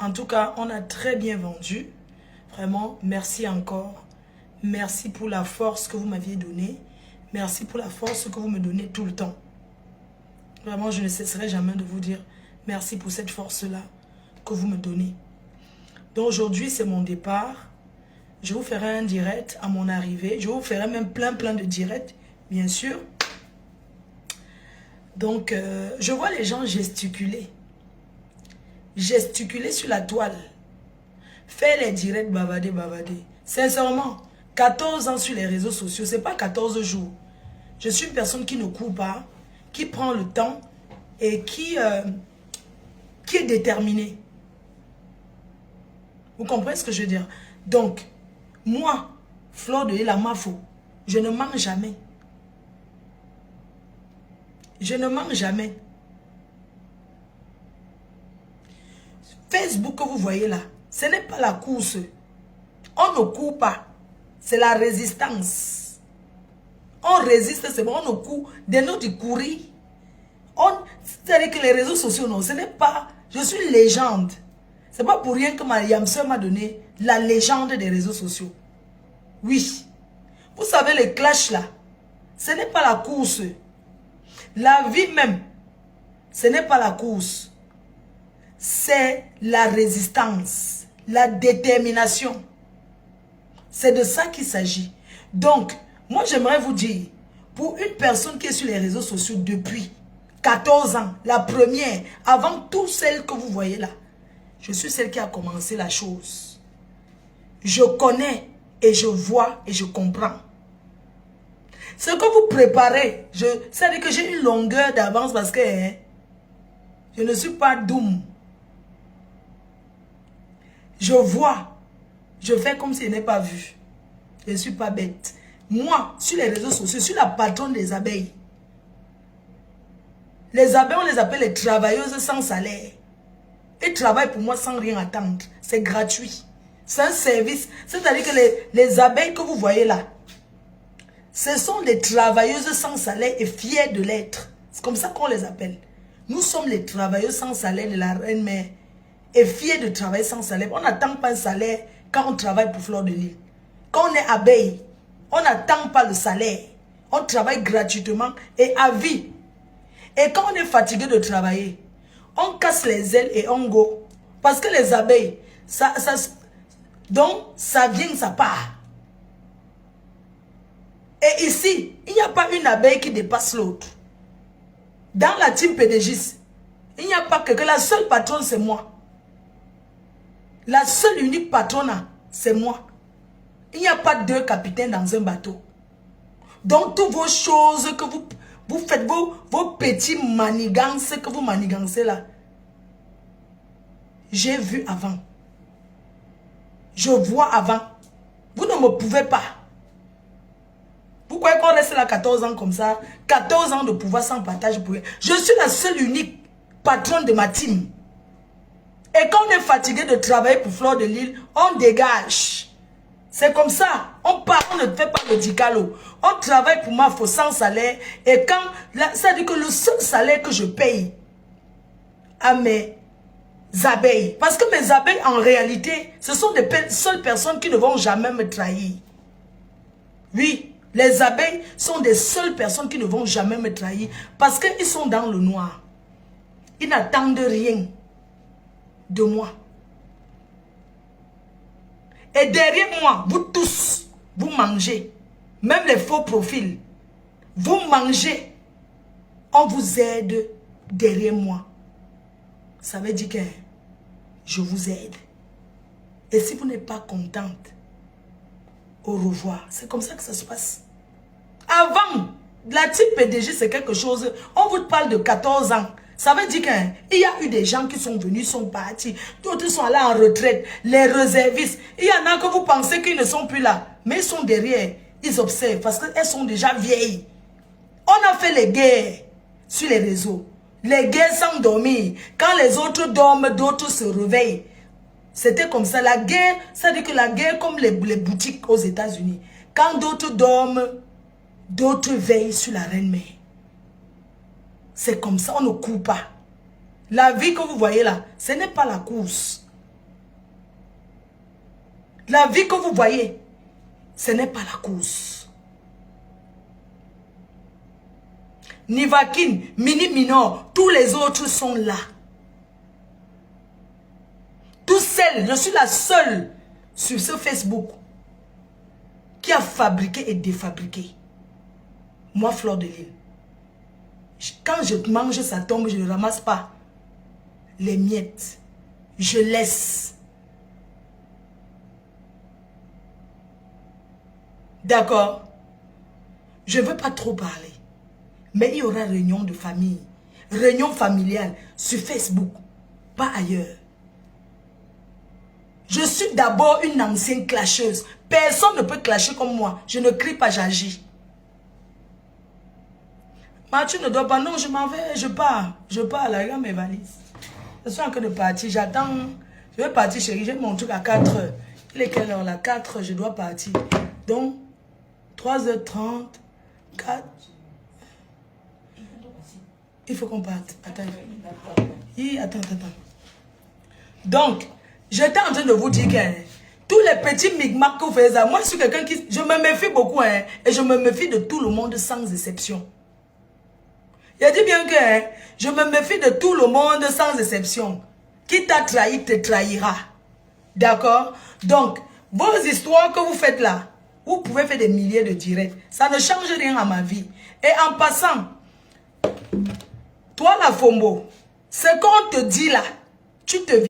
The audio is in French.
En tout cas, on a très bien vendu. Vraiment, merci encore. Merci pour la force que vous m'aviez donnée. Merci pour la force que vous me donnez tout le temps. Vraiment, je ne cesserai jamais de vous dire merci pour cette force-là que vous me donnez. Donc aujourd'hui, c'est mon départ. Je vous ferai un direct à mon arrivée. Je vous ferai même plein de directs, bien sûr. Donc, je vois les gens gesticuler. Gesticuler sur la toile. Faire les directs, bavader. Sincèrement, 14 ans sur les réseaux sociaux, ce n'est pas 14 jours. Je suis une personne qui ne court pas, qui prend le temps et qui est déterminée. Vous comprenez ce que je veux dire? Donc, moi, Fleur de la Mafo, je ne mens jamais. Je ne mens jamais. Facebook que vous voyez là, ce n'est pas la course. On ne court pas. C'est la résistance. On résiste, c'est bon, on ne court. De nous du courir. C'est-à-dire que les réseaux sociaux, non, ce n'est pas... Je suis légende. C'est pas pour rien que ma Yamseur m'a donné la légende des réseaux sociaux. Oui. Vous savez, les clashs là, ce n'est pas la course. La vie même, ce n'est pas la course. C'est la résistance, la détermination. C'est de ça qu'il s'agit. Donc, moi j'aimerais vous dire, pour une personne qui est sur les réseaux sociaux depuis 14 ans, la première, avant toutes celles que vous voyez là, je suis celle qui a commencé la chose. Je connais et je vois et je comprends. Ce que vous préparez, c'est-à-dire que j'ai une longueur d'avance parce que je ne suis pas doom. Je vois, je fais comme si je n'ai pas vu. Je ne suis pas bête. Moi, sur les réseaux sociaux, je suis la patronne des abeilles. Les abeilles, on les appelle les travailleuses sans salaire. Ils travaillent pour moi sans rien attendre. C'est gratuit. C'est un service. C'est-à-dire que les abeilles que vous voyez là, ce sont des travailleuses sans salaire et fières de l'être. C'est comme ça qu'on les appelle. Nous sommes les travailleuses sans salaire de la reine-mère et fiers de travailler sans salaire. On n'attend pas un salaire quand on travaille pour Fleur de Lys. Quand on est abeille, on n'attend pas le salaire. On travaille gratuitement et à vie. Et quand on est fatigué de travailler, on casse les ailes et on go. Parce que les abeilles, donc ça vient, ça part. Et ici, il n'y a pas une abeille qui dépasse l'autre. Dans la team PDGIS, il n'y a pas que la seule patronne, c'est moi. La seule unique patronne, c'est moi. Il n'y a pas deux capitaines dans un bateau. Donc, toutes vos choses que vous faites, vos petits manigances que vous manigancez là, j'ai vu avant. Je vois avant. Vous ne me pouvez pas. Vous croyez qu'on reste là 14 ans comme ça? 14 ans de pouvoir sans partage pour rien. Je suis la seule unique patronne de ma team. Et quand on est fatigué de travailler pour Fleur de Lys, on dégage. C'est comme ça. On part, on ne fait pas le dicalo. On travaille pour moi, il faut sans salaire. Et quand, ça dit que le seul salaire que je paye à mes abeilles, parce que mes abeilles en réalité, ce sont des seules personnes qui ne vont jamais me trahir. Oui. Les abeilles sont des seules personnes qui ne vont jamais me trahir parce qu'ils sont dans le noir. Ils n'attendent rien de moi. Et derrière moi, vous tous, vous mangez. Même les faux profils. Vous mangez. On vous aide derrière moi. Ça veut dire que je vous aide. Et si vous n'êtes pas contente, au revoir. C'est comme ça que ça se passe. Avant, la type PDG, c'est quelque chose... On vous parle de 14 ans. Ça veut dire qu'il y a eu des gens qui sont venus, sont partis. D'autres sont allés en retraite. Les réservistes. Il y en a que vous pensez qu'ils ne sont plus là. Mais ils sont derrière. Ils observent parce qu'elles sont déjà vieilles. On a fait les guerres sur les réseaux. Les guerres sans dormir. Quand les autres dorment, d'autres se réveillent. C'était comme ça. La guerre, ça veut dire que la guerre comme les boutiques aux États-Unis. Quand d'autres dorment, d'autres veillent sur la reine-mère. C'est comme ça, on ne court pas. La vie que vous voyez là, ce n'est pas la course. La vie que vous voyez, ce n'est pas la course. Nivakin, Mini Minor, tous les autres sont là. Tout seul, je suis la seule sur ce Facebook qui a fabriqué et défabriqué. Moi, Fleur de Lille. Quand je mange, ça tombe, je ne ramasse pas les miettes. Je laisse. D'accord? Je ne veux pas trop parler. Mais il y aura réunion de famille. Réunion familiale sur Facebook. Pas ailleurs. Je suis d'abord une ancienne clasheuse. Personne ne peut clasher comme moi. Je ne crie pas, j'agis. Mathieu ne doit pas. Non, je m'en vais, je pars. Je pars, là, regarde mes valises. Je suis en train de partir, j'attends. Je vais partir, chérie. J'ai mon truc à 4 heures. Il est quelle heure là? 4 heures, je dois partir. Donc, 3h30, 4. Il faut qu'on parte. Attends. Attends. Donc, j'étais en train de vous dire que tous les petits micmacs que vous faites, moi je suis quelqu'un qui... Je me méfie beaucoup, hein, et je me méfie de tout le monde sans exception. Il dit bien que je me méfie de tout le monde sans exception. Qui t'a trahi te trahira. D'accord? Donc, vos histoires que vous faites là, vous pouvez faire des milliers de directs. Ça ne change rien à ma vie. Et en passant, toi la Fombo, ce qu'on te dit là, tu te